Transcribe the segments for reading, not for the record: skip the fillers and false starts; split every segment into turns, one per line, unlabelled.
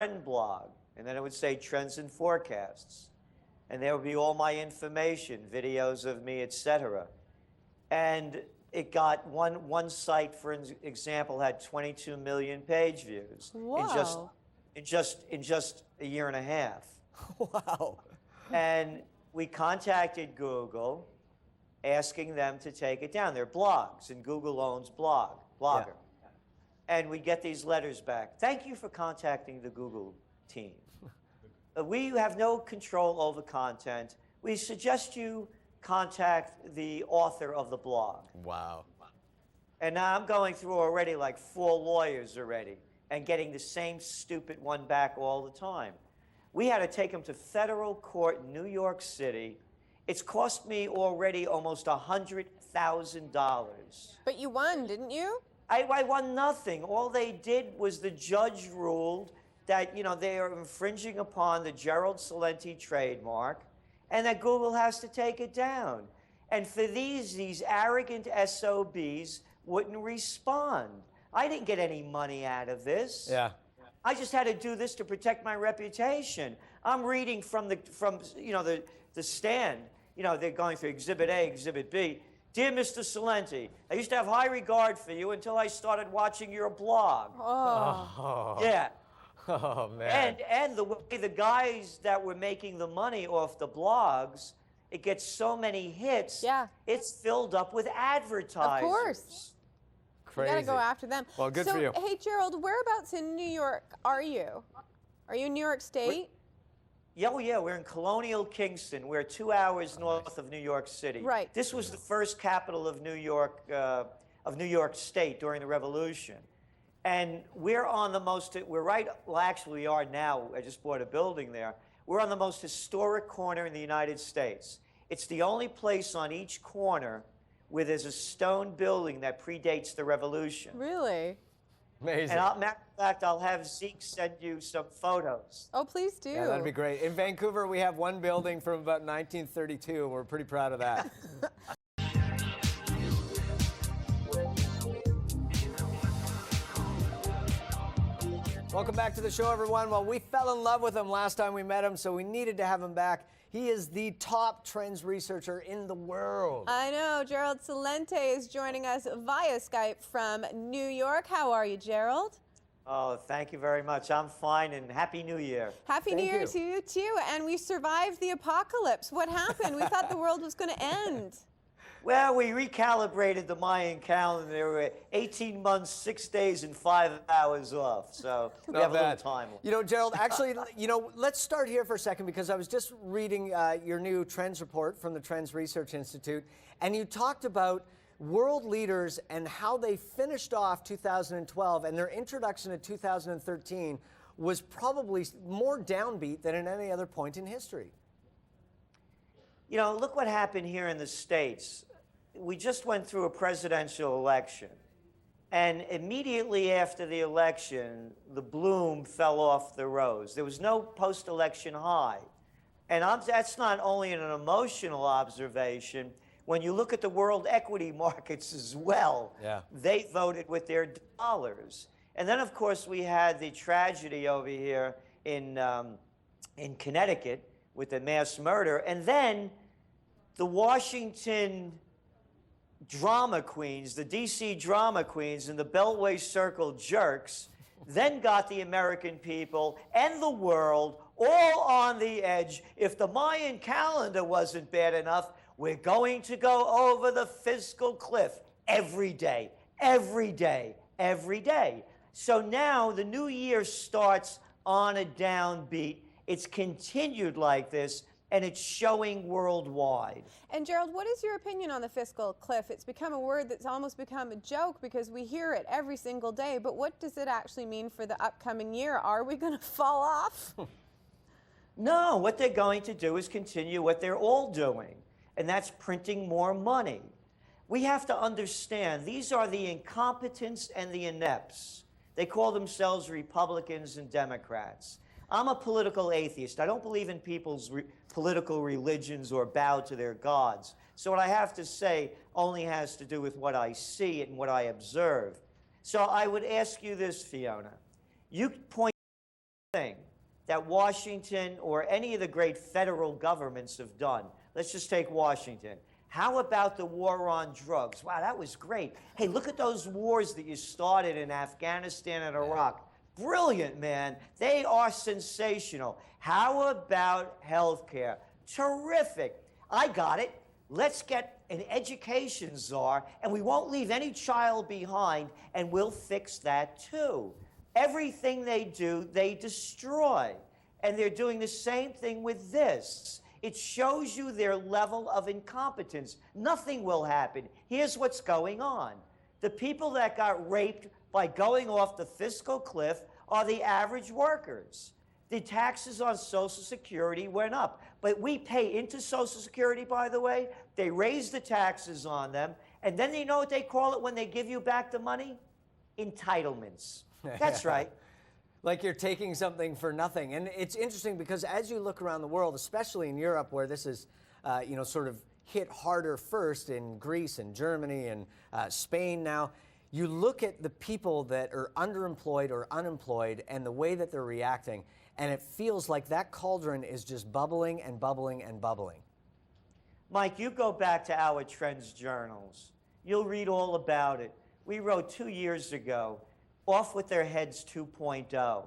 trend blog, and then it would say trends and forecasts. And there would be all my information, videos of me, etc. And it got one site, for example, had 22 million page views
Wow.
in just a year and a half.
Wow.
And we contacted Google, asking them to take it down. They're blogs, and Google owns Blogger.
Yeah.
And we get these letters back. Thank you for contacting the Google team. We have no control over content. We suggest you contact the author of the blog.
Wow.
And now I'm going through already like 4 lawyers already and getting the same stupid one back all the time. We had to take him to federal court in New York City. It's cost me already almost $100,000.
But you won, didn't you?
I won nothing. All they did was the judge ruled that, you know, they are infringing upon the Gerald Celente trademark and that Google has to take it down. And for these arrogant SOBs wouldn't respond. I didn't get any money out of this.
Yeah.
I just had to do this to protect my reputation. I'm reading from the stand. You know, they're going through Exhibit A, Exhibit B. Dear Mr. Celente, I used to have high regard for you until I started watching your blog.
Oh.
Yeah.
Oh, man.
And the way the guys that were making the money off the blogs, it gets so many hits.
Yeah.
It's filled up with advertisers.
Of course.
Crazy.
You gotta go after them.
Well, good for you.
So, hey, Gerald, whereabouts in New York are you? Are you in New York State?
Yeah, oh yeah, we're in Colonial Kingston. We're 2 hours north of New York City.
Right.
This was the first capital of New York State during the Revolution. And we're on the most, well, actually we are now. I just bought a building there. We're on the most historic corner in the United States. It's the only place on each corner where there's a stone building that predates the Revolution.
Really?
Amazing.
And matter of fact, I'll have Zeke send you some photos.
Oh, please do.
Yeah, that'd be great. In Vancouver, we have one building from about 1932, and we're pretty proud of that. Welcome back to the show, everyone. Well, we fell in love with him last time we met him, so we needed to have him back. He is the top trends researcher in the world.
I know. Gerald Celente is joining us via Skype from New York. How are you, Gerald?
Oh, thank you very much. I'm fine, and Happy New Year.
Happy New Year to you, too. And we survived the apocalypse. What happened? We thought the world was going to end.
Well, we recalibrated the Mayan calendar. There were 18 months, 6 days, and 5 hours off. So we have a little time.
You know, Gerald, actually, let's start here for a second, because I was just reading your new trends report from the Trends Research Institute, and you talked about world leaders and how they finished off 2012, and their introduction to 2013 was probably more downbeat than at any other point in history.
You know, look what happened here in the States. We just went through a presidential election. And immediately after the election, the bloom fell off the rose. There was no post-election high. And that's not only an emotional observation. When you look at the world equity markets as well, they voted with their dollars. And then, of course, we had the tragedy over here in Connecticut with the mass murder. And then the Washington drama queens, the DC drama queens, and the Beltway Circle jerks then got the American people and the world all on the edge. If the Mayan calendar wasn't bad enough, we're going to go over the fiscal cliff every day, every day, every day. So now the new year starts on a downbeat. It's continued like this, and it's showing worldwide.
And Gerald, what is your opinion on the fiscal cliff? It's become a word that's almost become a joke because we hear it every single day, but what does it actually mean for the upcoming year? Are we going to fall off?
No, what they're going to do is continue what they're all doing, and that's printing more money. We have to understand, these are the incompetents and the inepts. They call themselves Republicans and Democrats. I'm a political atheist. I don't believe in people's political religions or bow to their gods. So what I have to say only has to do with what I see and what I observe. So I would ask you this, Fiona. You point thing that Washington or any of the great federal governments have done. Let's just take Washington. How about the war on drugs? Wow, that was great. Hey, look at those wars that you started in Afghanistan and Iraq. Brilliant, man. They are sensational. How about health care? Terrific. I got it. Let's get an education czar, and we won't leave any child behind, and we'll fix that too. Everything they do, they destroy. And they're doing the same thing with this. It shows you their level of incompetence. Nothing will happen. Here's what's going on. The people that got raped by going off the fiscal cliff are the average workers. The taxes on Social Security went up. But we pay into Social Security, by the way. They raise the taxes on them. And then you know what they call it when they give you back the money? Entitlements. That's right.
Like you're taking something for nothing. And it's interesting because as you look around the world, especially in Europe where this is, sort of hit harder first in Greece and Germany and Spain now, you look at the people that are underemployed or unemployed and the way that they're reacting, and it feels like that cauldron is just bubbling and bubbling and bubbling.
Mike, you go back to our Trends journals. You'll read all about it. We wrote 2 years ago, Off with Their Heads 2.0.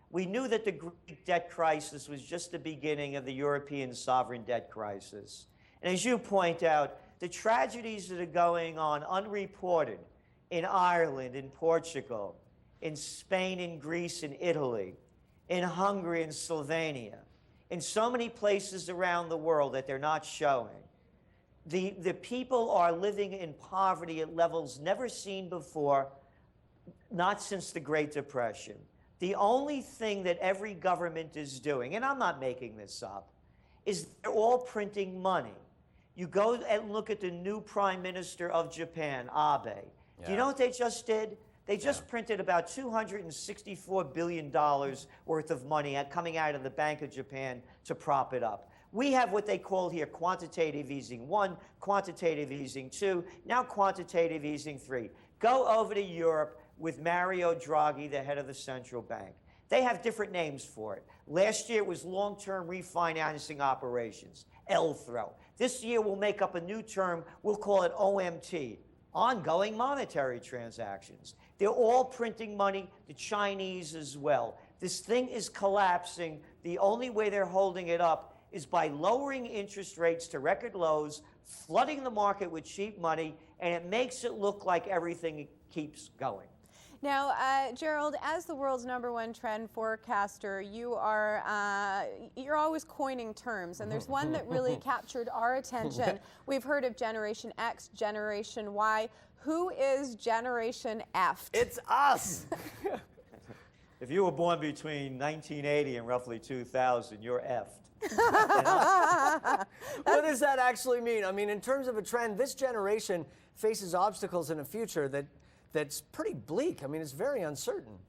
We knew that the Greek debt crisis was just the beginning of the European sovereign debt crisis. And as you point out, the tragedies that are going on unreported in Ireland, in Portugal, in Spain, in Greece, in Italy, in Hungary, and Slovenia, in so many places around the world that they're not showing. The people are living in poverty at levels never seen before, not since the Great Depression. The only thing that every government is doing, and I'm not making this up, is they're all printing money. You go and look at the new Prime Minister of Japan, Abe.
Yeah.
Do you know what they just did? They just printed about $264 billion worth of money coming out of the Bank of Japan to prop it up. We have what they call here quantitative easing 1, quantitative easing 2, now quantitative easing 3. Go over to Europe with Mario Draghi, the head of the central bank. They have different names for it. Last year it was long-term refinancing operations, LTRO. This year we'll make up a new term, we'll call it OMT, ongoing monetary transactions. They're all printing money, the Chinese as well. This thing is collapsing. The only way they're holding it up is by lowering interest rates to record lows, flooding the market with cheap money, and it makes it look like everything keeps going.
Now, Gerald, as the world's #1 trend forecaster, you're always coining terms, and there's one that really captured our attention. We've heard of Generation X, Generation Y. Who is Generation F?
It's us.
If you were born between 1980 and roughly 2000, you're effed.
What does that actually mean? I mean, in terms of a trend, this generation faces obstacles in a future that's pretty bleak. I mean, it's very uncertain.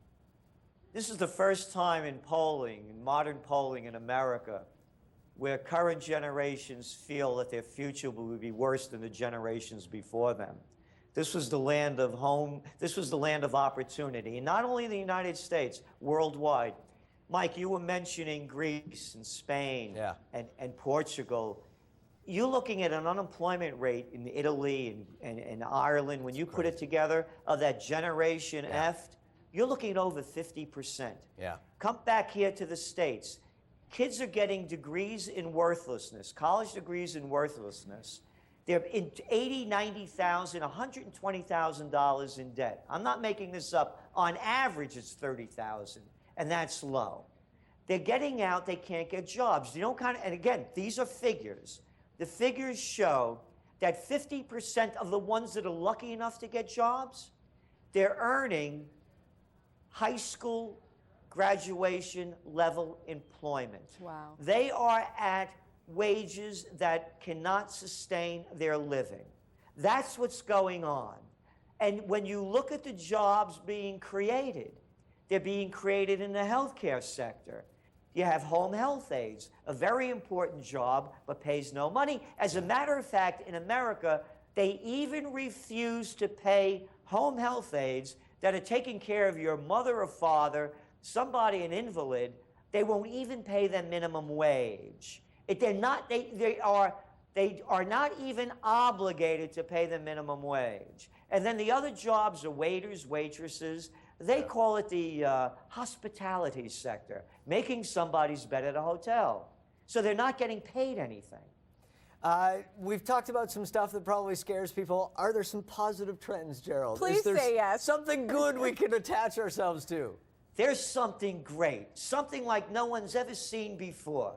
This is the first time in polling, in modern polling in America, where current generations feel that their future will be worse than the generations before them. This was the land of home, this was the land of opportunity, and not only in the United States, worldwide. Mike, you were mentioning Greece and Spain and Portugal. You're looking at an unemployment rate in Italy and Ireland, when you put it together, of that Generation F, you're looking at over 50%.
Yeah.
Come back here to the States. Kids are getting degrees in worthlessness, college degrees in worthlessness. They're in $80,000, $90,000, $120,000 in debt. I'm not making this up. On average, it's $30,000, and that's low. They're getting out. They can't get jobs. You know, and again, these are figures. The figures show that 50% of the ones that are lucky enough to get jobs, they're earning high school graduation level employment.
Wow.
They are at wages that cannot sustain their living. That's what's going on. And when you look at the jobs being created, they're being created in the healthcare sector. You have home health aides, a very important job, but pays no money. As a matter of fact, in America, they even refuse to pay home health aides that are taking care of your mother or father, somebody, an invalid, They won't even pay them minimum wage. They are not even obligated to pay the minimum wage. And then the other jobs are waiters, waitresses. They call it the hospitality sector, making somebody's bed at a hotel. So they're not getting paid anything.
We've talked about some stuff that probably scares people. Are there some positive trends, Gerald?
Please say yes.
Something good we can attach ourselves to?
There's something great, something like no one's ever seen before.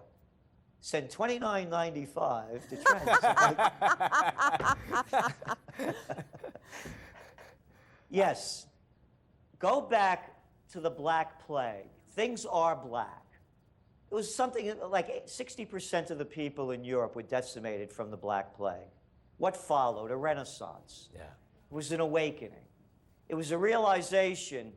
Send $29.95 to Trends. Yes. Go back to the Black Plague. Things are black. It was something like 60% of the people in Europe were decimated from the Black Plague. What followed? A renaissance.
Yeah.
It was an awakening. It was a realization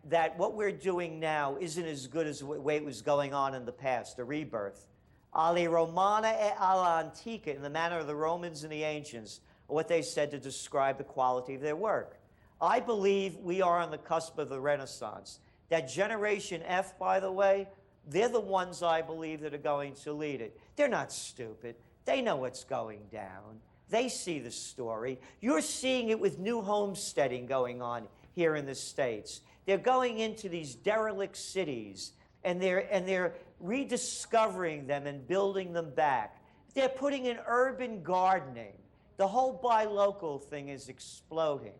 that what we're doing now isn't as good as the way it was going on in the past, a rebirth. Ali Romana e alla Antica, in the manner of the Romans and the ancients, are what they said to describe the quality of their work. I believe we are on the cusp of the Renaissance. That Generation F, by the way, they're the ones I believe that are going to lead it. They're not stupid. They know what's going down. They see the story. You're seeing it with new homesteading going on here in the States. They're going into these derelict cities, and they're rediscovering them and building them back. They're putting in urban gardening. The whole buy local thing is exploding.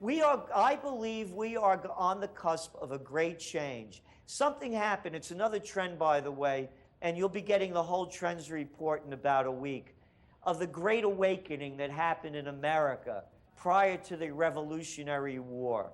I believe we are on the cusp of a great change. Something happened. It's another trend, by the way, and you'll be getting the whole Trends report in about a week, of the Great Awakening that happened in America prior to the Revolutionary War.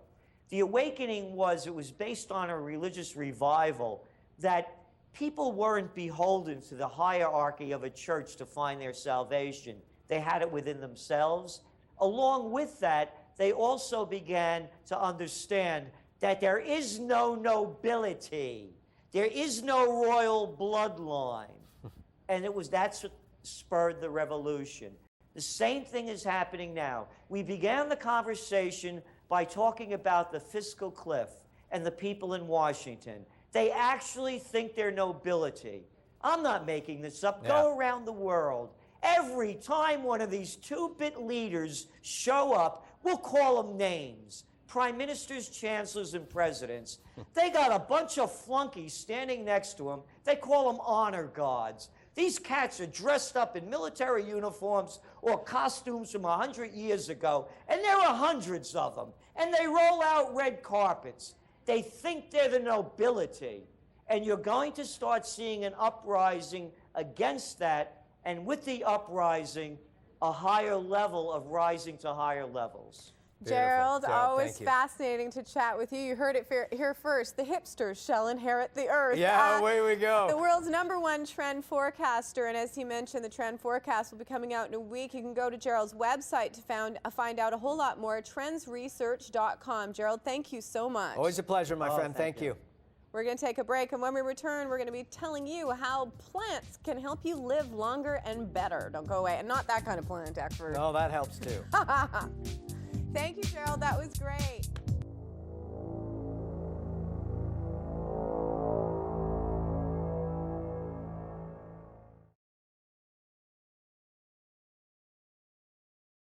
The awakening was based on a religious revival that people weren't beholden to the hierarchy of a church to find their salvation. They had it within themselves. Along with that, they also began to understand that there is no nobility. There is no royal bloodline. And that's what spurred the revolution. The same thing is happening now. We began the conversation by talking about the fiscal cliff and the people in Washington. They actually think they're nobility. I'm not making this up.
Yeah.
Go around the world. Every time one of these two-bit leaders show up, we'll call them names. Prime ministers, chancellors, and presidents. They got a bunch of flunkies standing next to them. They call them honor guards. These cats are dressed up in military uniforms or costumes from 100 years ago, and there are hundreds of them. And they roll out red carpets. They think they're the nobility. And you're going to start seeing an uprising against that, and with the uprising, a higher level of rising to higher levels.
Gerald, always
thank you.
fascinating to chat with you. You heard it here first. The hipsters shall inherit the earth.
Yeah, away we go.
The world's #1 trend forecaster, and as he mentioned, the trend forecast will be coming out in a week. You can go to Gerald's website to find out a whole lot more, TrendsResearch.com. Gerald, thank you so much.
Always a pleasure, my friend. Thank you.
We're going to take a break, and when we return, we're going to be telling you how plants can help you live longer and better. Don't go away. And not that kind of plant, expert.
Oh, that helps too.
Thank you, Gerald. That was great.